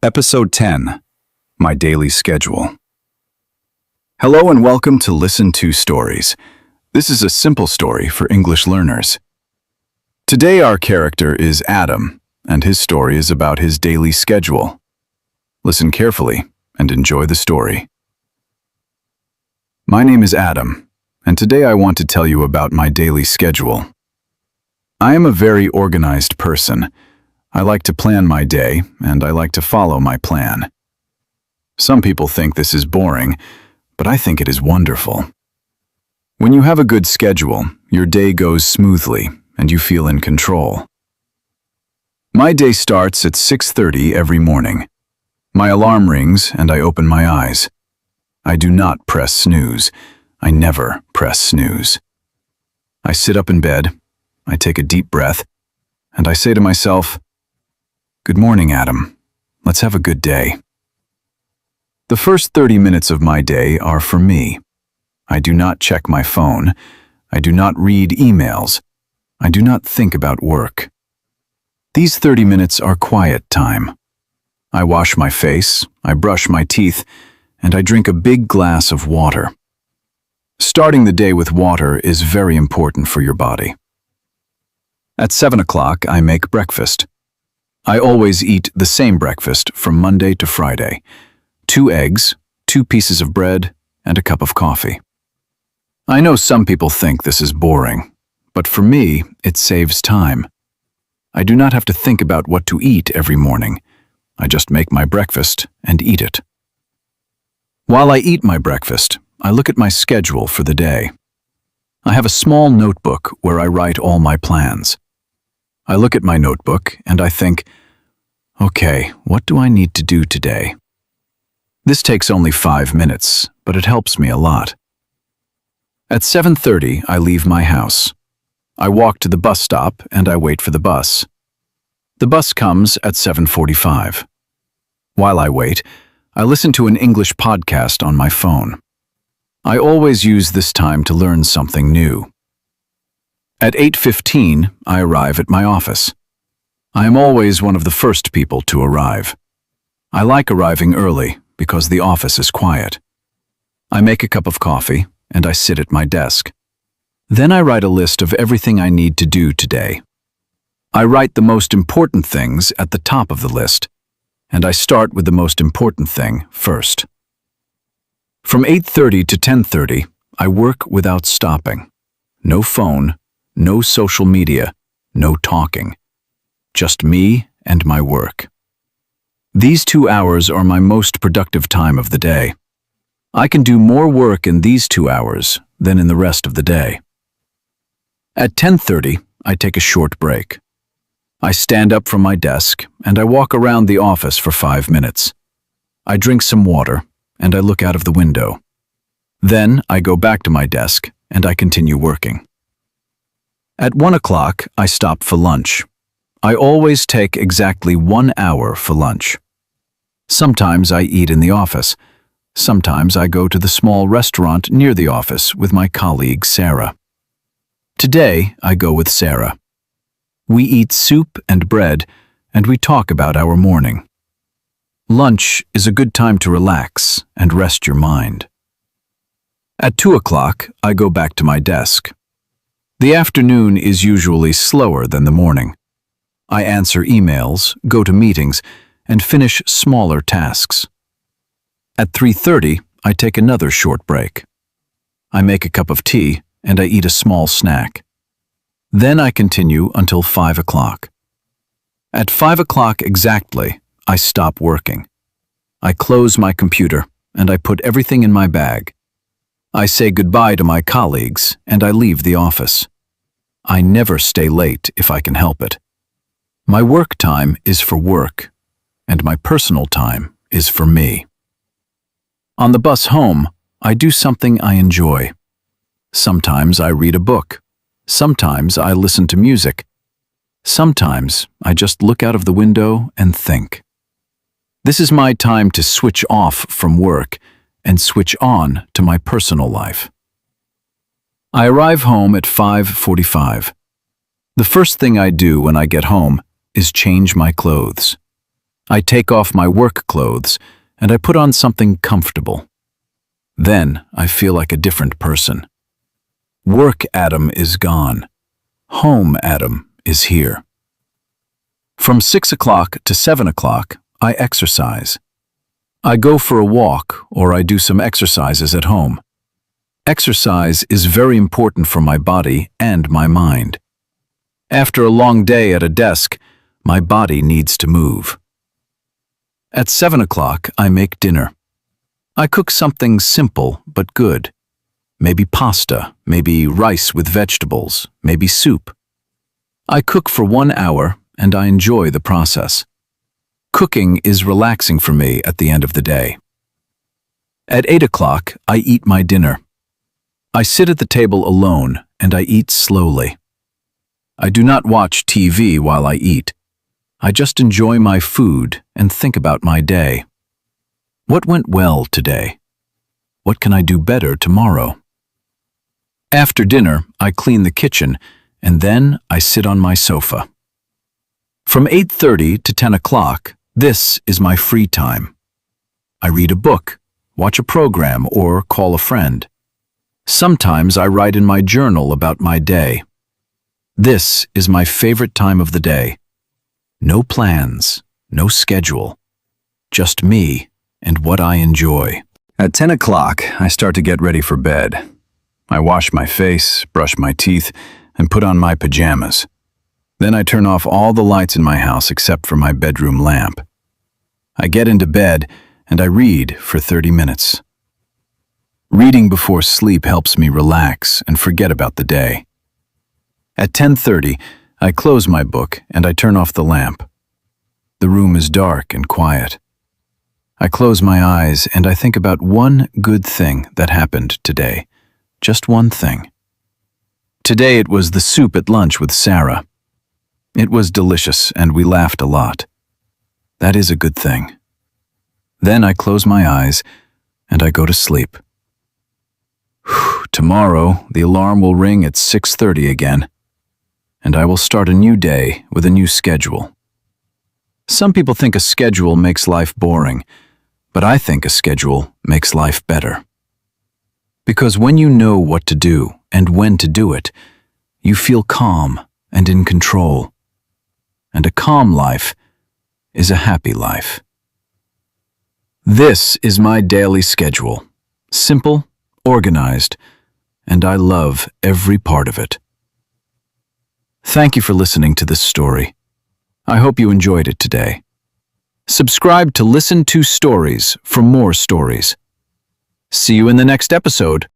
Episode 10, My Daily Schedule. Hello and welcome to Listen to Stories. This is a simple story for English learners. Today our character is Adam, and his story is about his daily schedule. Listen carefully and enjoy the story. My name is Adam, and today I want to tell you about my daily schedule. I am a very organized person. I like to plan my day, and I like to follow my plan. Some people think this is boring, but I think it is wonderful. When you have a good schedule, your day goes smoothly, and you feel in control. My day starts at 6:30 every morning. My alarm rings, and I open my eyes. I do not press snooze. I never press snooze. I sit up in bed, I take a deep breath, and I say to myself, "Good morning, Adam. Let's have a good day." The first 30 minutes of my day are for me. I do not check my phone. I do not read emails. I do not think about work. These 30 minutes are quiet time. I wash my face, I brush my teeth, and I drink a big glass of water. Starting the day with water is very important for your body. At 7 o'clock, I make breakfast. I always eat the same breakfast from Monday to Friday. 2 eggs, 2 pieces of bread, and a cup of coffee. I know some people think this is boring, but for me, it saves time. I do not have to think about what to eat every morning. I just make my breakfast and eat it. While I eat my breakfast, I look at my schedule for the day. I have a small notebook where I write all my plans. I look at my notebook and I think, okay, what do I need to do today? This takes only 5 minutes, but it helps me a lot. At 7:30, I leave my house. I walk to the bus stop and I wait for the bus. The bus comes at 7:45. While I wait, I listen to an English podcast on my phone. I always use this time to learn something new. At 8:15, I arrive at my office. I am always one of the first people to arrive. I like arriving early because the office is quiet. I make a cup of coffee and I sit at my desk. Then I write a list of everything I need to do today. I write the most important things at the top of the list, and I start with the most important thing first. From 8:30 to 10:30, I work without stopping. No phone, no social media, no talking. Just me and my work. These 2 hours are my most productive time of the day. I can do more work in these 2 hours than in the rest of the day. At 10:30, I take a short break. I stand up from my desk and I walk around the office for 5 minutes. I drink some water and I look out of the window. Then I go back to my desk and I continue working. At 1 o'clock, I stop for lunch. I always take exactly 1 hour for lunch. Sometimes I eat in the office. Sometimes I go to the small restaurant near the office with my colleague Sara. Today, I go with Sara. We eat soup and bread, and we talk about our morning. Lunch is a good time to relax and rest your mind. At 2 o'clock, I go back to my desk. The afternoon is usually slower than the morning. I answer emails, go to meetings, and finish smaller tasks. At 3:30, I take another short break. I make a cup of tea and I eat a small snack. Then I continue until 5 o'clock. At 5 o'clock exactly, I stop working. I close my computer and I put everything in my bag. I say goodbye to my colleagues and I leave the office. I never stay late if I can help it. My work time is for work, and my personal time is for me. On the bus home, I do something I enjoy. Sometimes I read a book. Sometimes I listen to music. Sometimes I just look out of the window and think. This is my time to switch off from work and switch on to my personal life. I arrive home at 5:45. The first thing I do when I get home is change my clothes. I take off my work clothes and I put on something comfortable. Then I feel like a different person. Work Adam is gone. Home Adam is here. From 6 o'clock to 7 o'clock, I exercise. I go for a walk or I do some exercises at home. Exercise is very important for my body and my mind. After a long day at a desk, my body needs to move. At 7 o'clock, I make dinner. I cook something simple but good. Maybe pasta, maybe rice with vegetables, maybe soup. I cook for 1 hour and I enjoy the process. Cooking is relaxing for me at the end of the day. At 8 o'clock, I eat my dinner. I sit at the table alone and I eat slowly. I do not watch TV while I eat. I just enjoy my food and think about my day. What went well today? What can I do better tomorrow? After dinner, I clean the kitchen and then I sit on my sofa. From 8:30 to 10 o'clock, this is my free time. I read a book, watch a program, or call a friend. Sometimes I write in my journal about my day. This is my favorite time of the day. No plans, no schedule, just me and what I enjoy. At 10 o'clock, I start to get ready for bed. I wash my face, brush my teeth, and put on my pajamas. Then I turn off all the lights in my house except for my bedroom lamp. I get into bed and I read for 30 minutes. Reading before sleep helps me relax and forget about the day. At 10:30, I close my book and I turn off the lamp. The room is dark and quiet. I close my eyes and I think about one good thing that happened today. Just one thing. Today it was the soup at lunch with Sara. It was delicious and we laughed a lot. That is a good thing. Then I close my eyes and I go to sleep. Tomorrow, the alarm will ring at 6:30 again, and I will start a new day with a new schedule. Some people think a schedule makes life boring, but I think a schedule makes life better. Because when you know what to do and when to do it, you feel calm and in control. And a calm life is a happy life. This is my daily schedule. Simple, organized, and I love every part of it. Thank you for listening to this story. I hope you enjoyed it today. Subscribe to Listen to Stories for more stories. See you in the next episode.